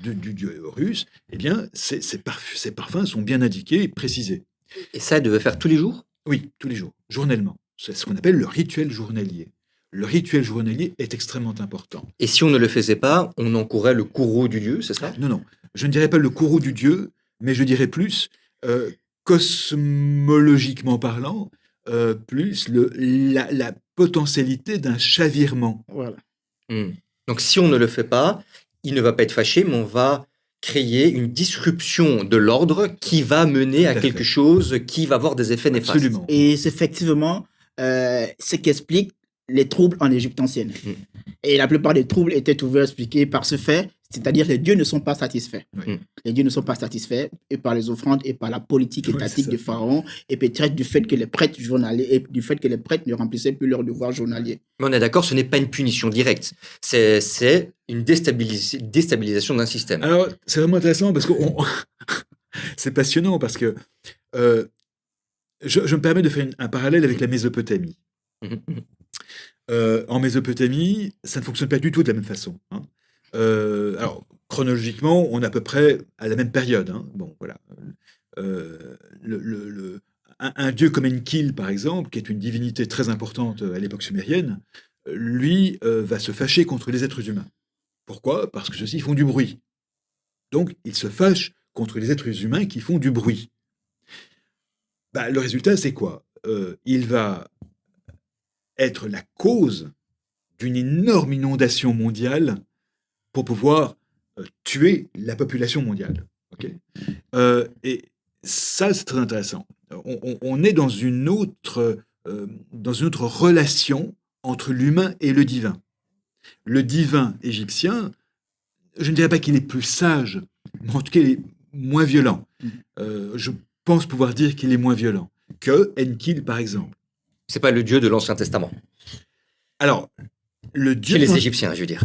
du dieu Horus, eh bien, ces parfums sont bien indiqués et précisés. Et ça, elle devait faire tous les jours? Oui, tous les jours, journellement. C'est ce qu'on appelle le rituel journalier. Le rituel journalier est extrêmement important. Et si on ne le faisait pas, on encourait le courroux du dieu, c'est ça? Non, non, je ne dirais pas le courroux du dieu, mais je dirais plus, cosmologiquement parlant, plus la potentialité d'un chavirement. Voilà. Hmm. Donc si on ne le fait pas, il ne va pas être fâché, mais on va créer une disruption de l'ordre qui va mener Tout à à quelque fait. chose qui va avoir des effets néfastes. Absolument. Et c'est effectivement ce qui explique les troubles en Égypte ancienne. Mm. Et la plupart des troubles étaient toujours expliqués par ce fait, c'est-à-dire les dieux ne sont pas satisfaits. Oui. Les dieux ne sont pas satisfaits et par les offrandes et par la politique Oui, étatique c'est du ça. pharaon et peut-être du fait que les prêtres journaliers et du fait que les prêtres ne remplissaient plus leurs devoirs journaliers. Mais on est d'accord, ce n'est pas une punition directe. C'est une déstabilisation d'un système. Alors, c'est vraiment intéressant parce que c'est passionnant parce que je me permets de faire un parallèle avec la Mésopotamie. Mhm. En Mésopotamie, ça ne fonctionne pas du tout de la même façon. Hein. Alors, chronologiquement, on est à peu près à la même période. Hein. Bon, voilà. Un dieu comme Enki, par exemple, qui est une divinité très importante à l'époque sumérienne, lui va se fâcher contre les êtres humains. Pourquoi? Parce que ceux-ci font du bruit. Donc, il se fâche contre les êtres humains qui font du bruit. Bah, le résultat, c'est quoi? Il va être la cause d'une énorme inondation mondiale pour pouvoir tuer la population mondiale. Okay, et ça, c'est très intéressant. On est dans une autre relation entre l'humain et le divin. Le divin égyptien, je ne dirais pas qu'il est plus sage, mais en tout cas, il est moins violent. Je pense pouvoir dire qu'il est moins violent que Enki, par exemple. C'est pas le dieu de l'Ancien Testament. Alors, le dieu Chez les de Égyptiens, je veux dire.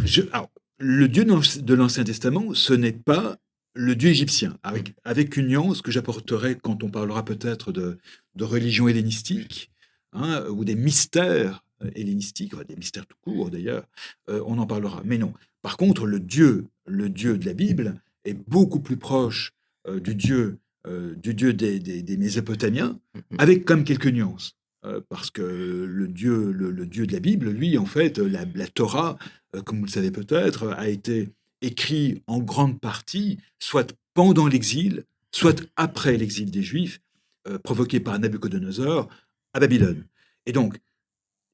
le dieu de l'Ancien Testament, ce n'est pas le dieu égyptien, avec une nuance que j'apporterai quand on parlera peut-être de religion hellénistique, hein, ou des mystères hellénistiques, des mystères tout court d'ailleurs, on en parlera. Mais non. Par contre, le dieu de la Bible est beaucoup plus proche du dieu des Mésopotamiens, avec comme quelques nuances. Parce que le dieu de la Bible, lui, en fait, la Torah, comme vous le savez peut-être, a été écrit en grande partie, soit pendant l'exil, soit après l'exil des Juifs, provoqué par Nabuchodonosor à Babylone. Et donc,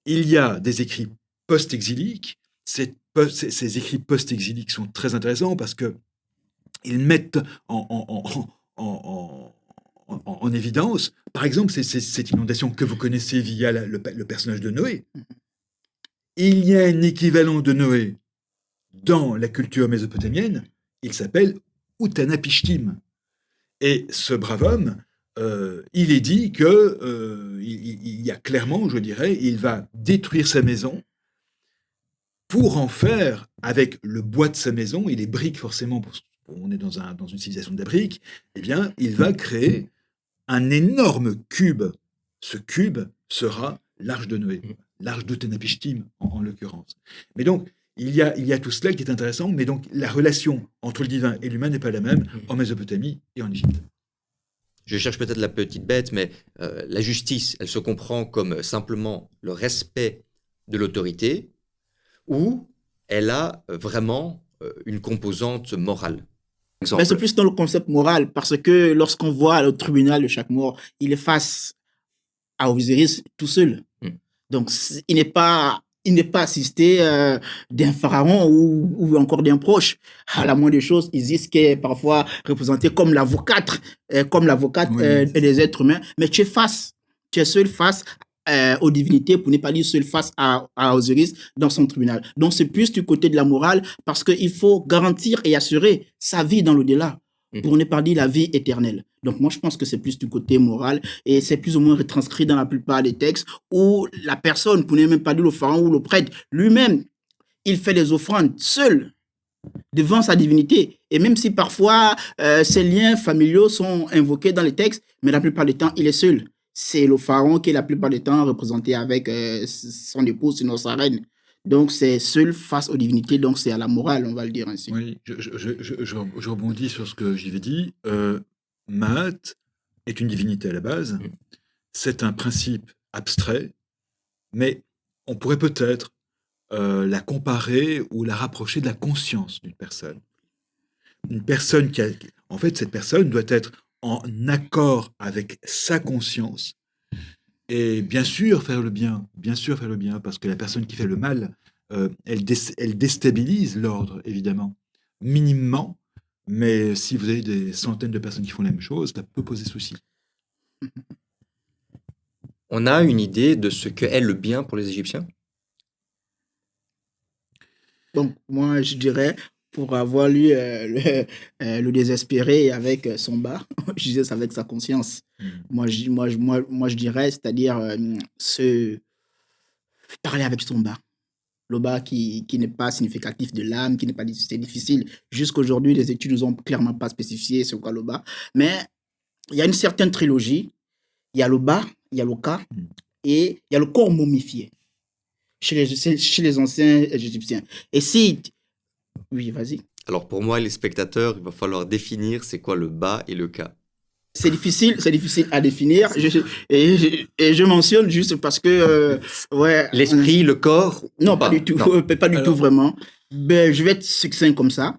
il y a des écrits post-exiliques. Ces écrits post-exiliques sont très intéressants parce qu'ils mettent en évidence, par exemple, cette inondation que vous connaissez via le personnage de Noé. Il y a un équivalent de Noé dans la culture mésopotamienne, il s'appelle Utanapishtim. Et ce brave homme, il est dit que il y a clairement, je dirais, il va détruire sa maison pour en faire, avec le bois de sa maison et les briques forcément, on est dans une civilisation de la brique, eh bien, il va créer un énorme cube. Ce cube sera l'arche de Noé, l'arche d'Utanapishtim en l'occurrence. Mais donc, il y a tout cela qui est intéressant, mais donc la relation entre le divin et l'humain n'est pas la même en Mésopotamie et en Égypte. Je cherche peut-être la petite bête, mais la justice, elle se comprend comme simplement le respect de l'autorité, ou elle a vraiment une composante morale. Mais c'est plus dans le concept moral, parce que lorsqu'on voit le tribunal de chaque mort, il est face à Osiris tout seul. Donc, il n'est pas assisté d'un pharaon ou encore d'un proche. À la moindre des choses, Isis qui est parfois représentée comme l'avocate des êtres humains, mais tu es seul face aux divinités, pour ne pas dire seul face à Osiris dans son tribunal. Donc, c'est plus du côté de la morale, parce qu'il faut garantir et assurer sa vie dans l'au-delà, pour ne pas dire la vie éternelle. Donc, moi, je pense que c'est plus du côté moral, et c'est plus ou moins retranscrit dans la plupart des textes où la personne, pour ne même pas dire le pharaon ou le prêtre, lui-même, il fait les offrandes seul, devant sa divinité. Et même si parfois ses liens familiaux sont invoqués dans les textes, mais la plupart du temps, il est seul. C'est le pharaon qui est la plupart du temps représenté avec son épouse, sinon sa reine. Donc, c'est seul face aux divinités, donc c'est à la morale, on va le dire ainsi. Oui, je rebondis sur ce que j'avais dit. Maat est une divinité à la base. C'est un principe abstrait Mais on pourrait peut-être la comparer ou la rapprocher de la conscience d'une personne. Une personne en fait, cette personne doit être en accord avec sa conscience et bien sûr faire le bien, parce que la personne qui fait le mal, elle déstabilise l'ordre, évidemment, minimement, mais si vous avez des centaines de personnes qui font la même chose, ça peut poser souci. On a une idée de ce que est le bien pour les Égyptiens? Donc, moi, je dirais, pour avoir lu le Désespéré avec son bar, je disais ça avec sa conscience. Mm. Moi, je dirais, c'est-à-dire se parler avec son bar. Le bas qui n'est pas significatif de l'âme, qui n'est pas c'est difficile. Jusqu'aujourd'hui, les études nous ont clairement pas spécifié ce qu'est le bas. Mais il y a une certaine trilogie. Il y a le bas, il y a le cas Mm. et il y a le corps momifié chez les anciens égyptiens. Et si... Oui, vas-y. Alors pour moi, les spectateurs, il va falloir définir c'est quoi le bas et le cas. C'est difficile à définir. Et je mentionne juste parce que... ouais, L'esprit, le corps? non, ou pas du tout. Non. Pas du tout Alors- vraiment. Ben, je vais être succinct comme ça.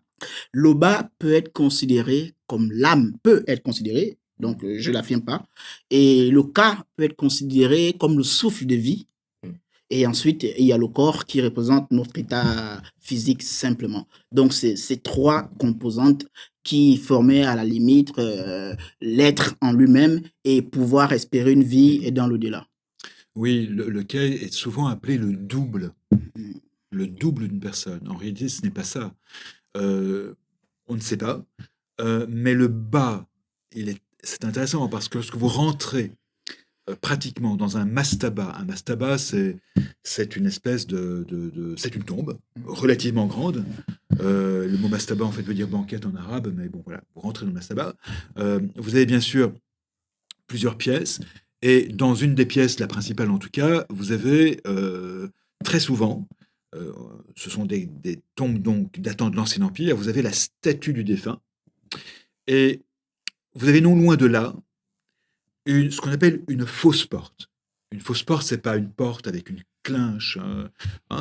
L'Oba peut être considéré comme l'âme, peut être considéré, donc je ne l'affirme pas. Et le Ka peut être considéré comme le souffle de vie. Mm. Et ensuite, il y a le corps qui représente notre état physique simplement. Donc, c'est ces trois composantes qui formaient à la limite l'être en lui-même et pouvoir espérer une vie dans l'au-delà. Oui, le quai est souvent appelé le double d'une personne. En réalité, ce n'est pas ça. On ne sait pas. Mais le bas, c'est intéressant parce que lorsque vous rentrez pratiquement dans un mastaba, c'est une espèce c'est une tombe relativement grande. Le mot mastaba, en fait, veut dire banquette en arabe, mais bon, voilà, vous rentrez dans le mastaba. Vous avez bien sûr plusieurs pièces, et dans une des pièces, la principale en tout cas, vous avez très souvent, ce sont des tombes donc datant de l'Ancien Empire, vous avez la statue du défunt, et vous avez non loin de là ce qu'on appelle une fausse porte. Une fausse porte, c'est pas une porte avec une clinche,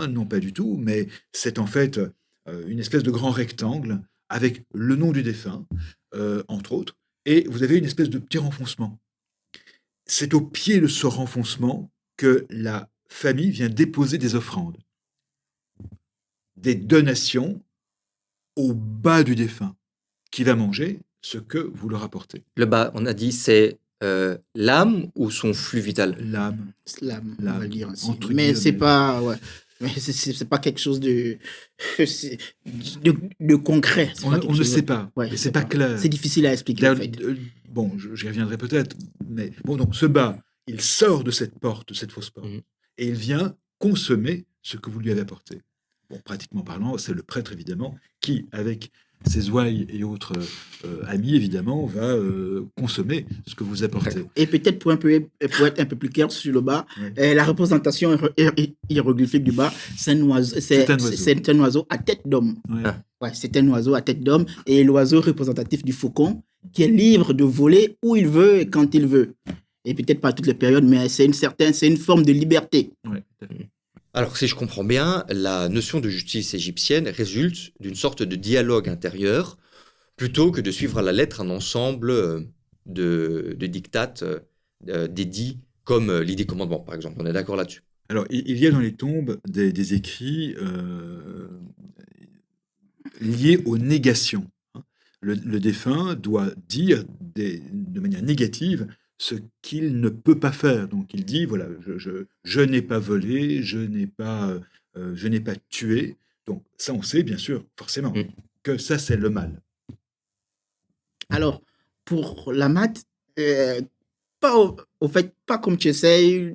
non pas du tout, mais c'est en fait une espèce de grand rectangle avec le nom du défunt, entre autres, et vous avez une espèce de petit renfoncement. C'est au pied de ce renfoncement que la famille vient déposer des offrandes, des donations au bas du défunt, qui va manger ce que vous leur apportez. Le bas, on a dit, c'est l'âme ou son flux vital? L'âme. L'âme, on va le dire ainsi. Entre Mais c'est guillemets. pas... Ouais. Mais c'est pas quelque chose de concret. C'est On pas ne quelque chose- sait pas, Ouais, et c'est c'est pas clair. C'est difficile à expliquer, en D'ailleurs, fait. bon, j'y reviendrai peut-être, mais bon, donc ce bas, il sort de cette porte, de cette fausse porte, Mhm. et il vient consommer ce que vous lui avez apporté. Bon, pratiquement parlant, c'est le prêtre, évidemment, qui, avec ses ouailles et autres amis, évidemment, va consommer ce que vous apportez. Et peut-être pour être un peu plus clair sur le bas, Ouais. la représentation hiéroglyphique du bas, c'est un oiseau, C'est un oiseau. c'est un oiseau à tête d'homme. Ouais. Ah. Ouais, c'est un oiseau à tête d'homme et l'oiseau représentatif du faucon qui est libre de voler où il veut et quand il veut. Et peut-être pas à toutes les périodes, mais c'est une forme de liberté. Ouais, tout à fait. Alors, si je comprends bien, la notion de justice égyptienne résulte d'une sorte de dialogue intérieur, plutôt que de suivre à la lettre un ensemble de dictates, d'édits, comme les 10 commandements, par exemple. On est d'accord là-dessus. Alors, il y a dans les tombes des écrits liés aux négations. Le défunt doit dire de manière négative ce qu'il ne peut pas faire. Donc il dit, voilà, je n'ai pas volé, je n'ai pas tué. Donc ça, on sait bien sûr, forcément, Mm. que ça, c'est le mal. Alors, pour la maths, au fait, pas comme tu essayes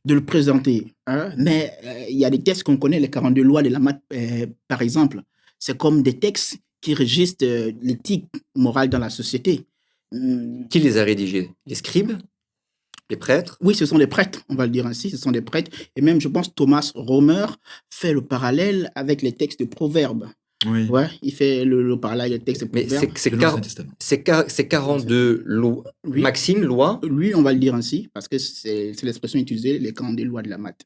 de le présenter, hein, mais il y a des textes qu'on connaît, les 42 lois de la maths, par exemple. C'est comme des textes qui régissent l'éthique morale dans la société. Qui les a rédigés? Les scribes? Les prêtres? Oui, ce sont des prêtres, on va le dire ainsi, ce sont des prêtres. Et même, je pense, Thomas Romer fait le parallèle avec les textes de Proverbes. Oui, Ouais, il fait le parallèle des textes de Mais Proverbes. c'est de l'Ancien Testament. c'est 42 lois, Oui. maximes, lois. Lui, on va le dire ainsi, parce que c'est l'expression utilisée, les 42 lois de la maths.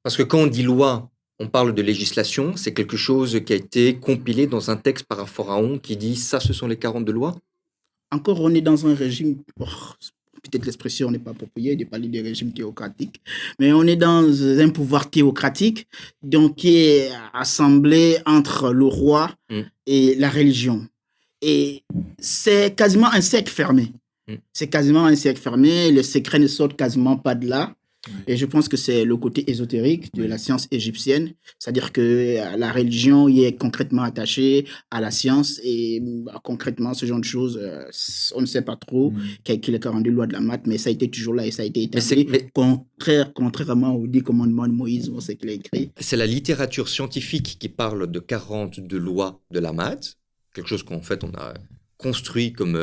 Parce que quand on dit loi, on parle de législation, c'est quelque chose qui a été compilé dans un texte par un pharaon qui dit ça, ce sont les 42 lois. Encore, on est dans un régime, peut-être l'expression n'est pas appropriée de parler de régime théocratique, mais on est dans un pouvoir théocratique, donc qui est assemblé entre le roi Mm. et la religion. Et c'est quasiment un cercle fermé. Mm. C'est quasiment un cercle fermé, le secret ne sort quasiment pas de là. Oui. Et je pense que c'est le côté ésotérique de Oui. la science égyptienne, c'est-à-dire que la religion y est concrètement attachée à la science et concrètement ce genre de choses, on ne sait pas trop Oui. quelles sont les 42 lois de la maths, mais ça a été toujours là et ça a été Mais c'est- établi, mais- contrairement aux 10 commandements de Moïse, on sait qu'il a écrit. C'est la littérature scientifique qui parle de 42 lois de la maths, quelque chose qu'en fait on a construit comme,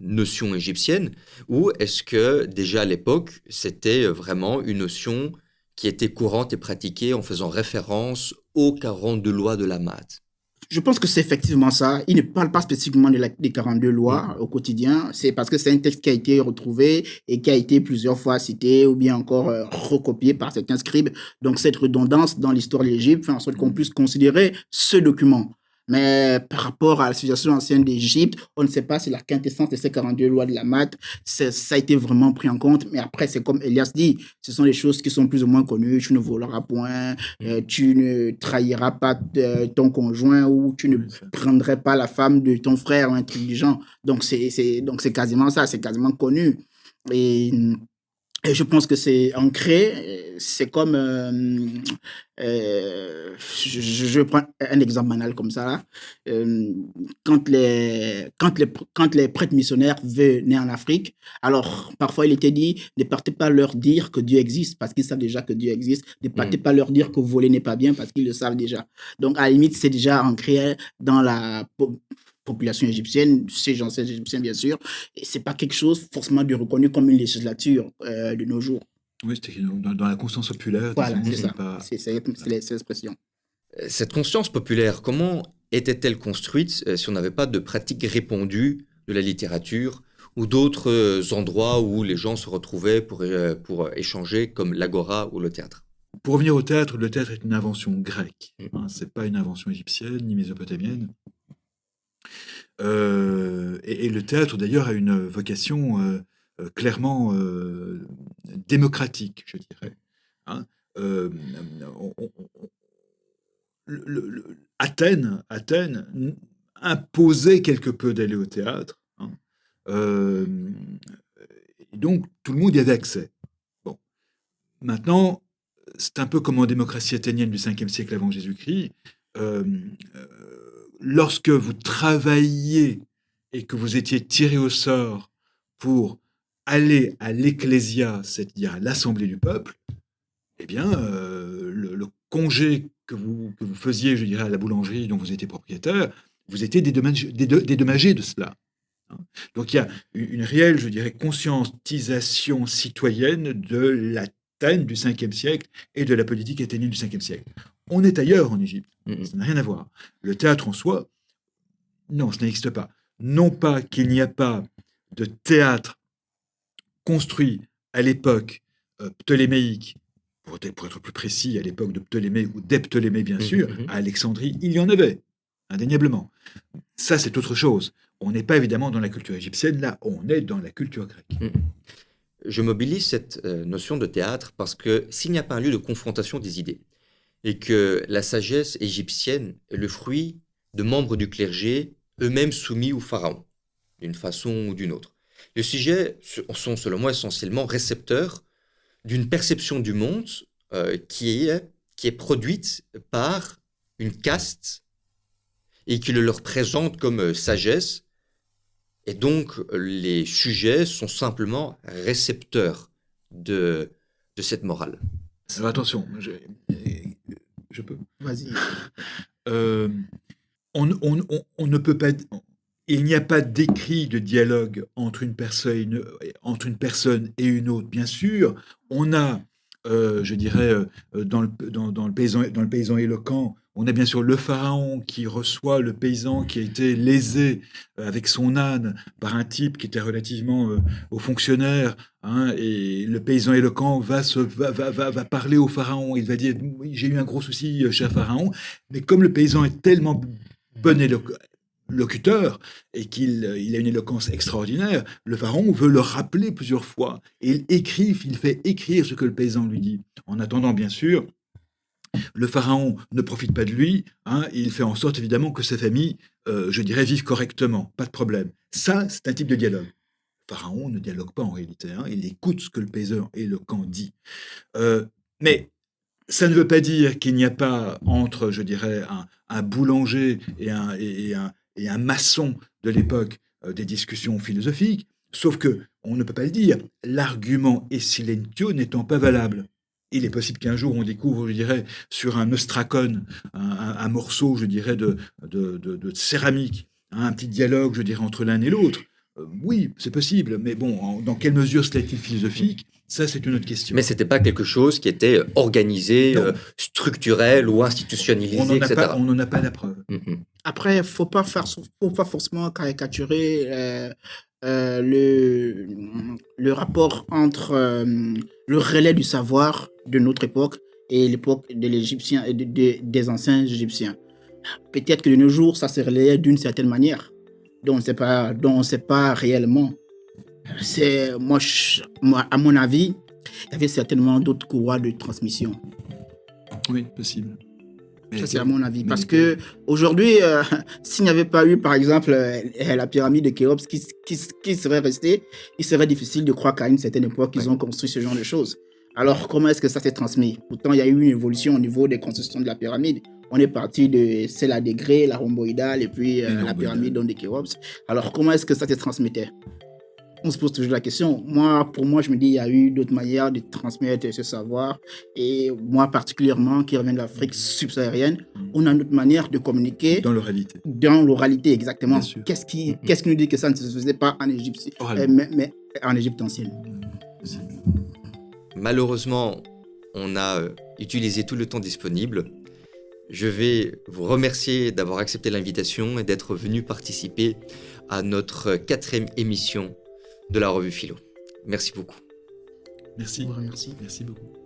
notion égyptienne, ou est-ce que déjà à l'époque c'était vraiment une notion qui était courante et pratiquée en faisant référence aux 42 lois de la maths? Je pense que c'est effectivement ça. Il ne parle pas spécifiquement des 42 lois au quotidien. C'est parce que c'est un texte qui a été retrouvé et qui a été plusieurs fois cité ou bien encore recopié par certains scribes. Donc, cette redondance dans l'histoire de l'Égypte fait en sorte qu'on puisse considérer ce document. Mais par rapport à la civilisation ancienne d'Égypte, on ne sait pas si la quintessence de ces 42 lois de la maths, ça a été vraiment pris en compte. Mais après, c'est comme Elias dit, ce sont des choses qui sont plus ou moins connues. Tu ne voleras point, tu ne trahiras pas ton conjoint ou tu ne Oui, ça. prendrais pas la femme de ton frère ou un truc du genre. Donc, c'est quasiment ça, c'est quasiment connu. Et je pense que c'est ancré. C'est comme, je prends un exemple banal comme ça. Là. Quand les prêtres missionnaires venaient en Afrique, alors parfois il était dit, ne partez pas leur dire que Dieu existe parce qu'ils savent déjà que Dieu existe. Ne partez pas leur dire que voler n'est pas bien parce qu'ils le savent déjà. Donc à la limite, c'est déjà ancré dans la population égyptienne, ces gens égyptiens bien sûr, et c'est pas quelque chose forcément de reconnu comme une législature de nos jours. Oui, c'était dans la conscience populaire, Voilà, disons, c'est c'est ça. pas... C'est l'expression. Cette conscience populaire, comment était-elle construite si on n'avait pas de pratique répandue de la littérature ou d'autres endroits où les gens se retrouvaient pour échanger comme l'agora ou le théâtre? Pour revenir au théâtre, le théâtre est une invention grecque. Hein, c'est pas une invention égyptienne ni mésopotamienne. Et le théâtre, d'ailleurs, a une vocation clairement démocratique, je dirais. Hein. On- on- on- Athènes imposait quelque peu d'aller au théâtre. Hein. Euh, et donc, tout le monde y avait accès. Bon. Maintenant, c'est un peu comme en démocratie athénienne du 5e siècle avant Jésus-Christ. Euh, euh, Lorsque vous travailliez et que vous étiez tiré au sort pour aller à l'ecclésia, c'est-à-dire à l'assemblée du peuple, eh bien, le congé que vous faisiez, je dirais, à la boulangerie dont vous étiez propriétaire, vous étiez dédommagé de cela. Hein. Donc il y a une réelle, je dirais, conscientisation citoyenne de l'Athènes du 5e siècle et de la politique athénienne du 5e siècle. On est ailleurs en Égypte, ça n'a rien à voir. Le théâtre en soi, non, ça n'existe pas. Non pas qu'il n'y a pas de théâtre construit à l'époque ptoléméique, pour être plus précis, à l'époque de Ptolémée ou des Ptolémées, bien sûr, à Alexandrie, il y en avait, indéniablement. Ça, c'est autre chose. On n'est pas évidemment dans la culture égyptienne, là, on est dans la culture grecque. Je mobilise cette notion de théâtre parce que s'il n'y a pas un lieu de confrontation des idées et que la sagesse égyptienne est le fruit de membres du clergé eux-mêmes soumis au pharaon, d'une façon ou d'une autre, les sujets sont, selon moi, essentiellement récepteurs d'une perception du monde qui est produite par une caste et qui le leur présente comme sagesse. Et donc, les sujets sont simplement récepteurs de cette morale. Alors attention, je peux. Vas-y. On ne peut pas. Il n'y a pas d'écrit de dialogue entre une personne et une autre, bien sûr. On a je dirais, dans le paysan éloquent, on a bien sûr le pharaon qui reçoit le paysan qui a été lésé avec son âne par un type qui était relativement haut fonctionnaire, hein, et le paysan éloquent va parler au pharaon. Il va dire: Oui, j'ai eu un gros souci, cher pharaon. Mais comme le paysan est tellement bon locuteur et qu'il a une éloquence extraordinaire, le pharaon veut le rappeler plusieurs fois. Et il fait écrire ce que le paysan lui dit. En attendant, bien sûr, le pharaon ne profite pas de lui, hein, et il fait en sorte évidemment que sa famille, je dirais, vive correctement, pas de problème. Ça, c'est un type de dialogue. Le pharaon ne dialogue pas en réalité, hein, il écoute ce que le paysan éloquent dit. Mais ça ne veut pas dire qu'il n'y a pas entre, je dirais, un boulanger et un maçon de l'époque des discussions philosophiques, sauf que on ne peut pas le dire. L'argument est silentio n'étant pas valable. Il est possible qu'un jour on découvre, je dirais, sur un ostracone, un morceau, je dirais, de céramique, hein, un petit dialogue, je dirais, entre l'un et l'autre. Oui, c'est possible, mais bon, dans quelle mesure cela est-il philosophique? Ça, c'est une autre question. Mais c'était pas quelque chose qui était organisé, Non. structurel ou On institutionnalisé, n'en a etc. pas, on n'en a pas la preuve. Mhm. Après, faut pas forcément caricaturer le rapport entre le relais du savoir de notre époque et l'époque de l'Égyptien et des anciens Égyptiens. Peut-être que de nos jours, ça se relayait d'une certaine manière, dont on ne sait pas réellement. Moi, à mon avis, il y avait certainement d'autres courroies de transmission. Oui, possible. Ça, c'est à mon avis. Parce que aujourd'hui, s'il n'y avait pas eu, par exemple, la pyramide de Khéops qui serait restée, il serait difficile de croire qu'à une certaine époque, ils ont construit ce genre de choses. Alors, comment est-ce que ça s'est transmis? Pourtant, il y a eu une évolution au niveau des constructions de la pyramide. On est parti de celle à degrés, la rhomboïdale, et puis la pyramide de Khéops. Alors, comment est-ce que ça se transmettait? On se pose toujours la question. Pour moi, je me dis, il y a eu d'autres manières de transmettre ce savoir. Et moi, particulièrement, qui reviens de l'Afrique subsaharienne, on a notre manière de communiquer. Dans l'oralité. Dans l'oralité, exactement. Bien sûr. Qu'est-ce qui nous dit que ça ne se faisait pas en Égypte, mais en Égypte ancienne? Malheureusement, on a utilisé tout le temps disponible. Je vais vous remercier d'avoir accepté l'invitation et d'être venu participer à notre 4e émission de la revue Philo. Merci beaucoup. Merci. Merci. Merci beaucoup.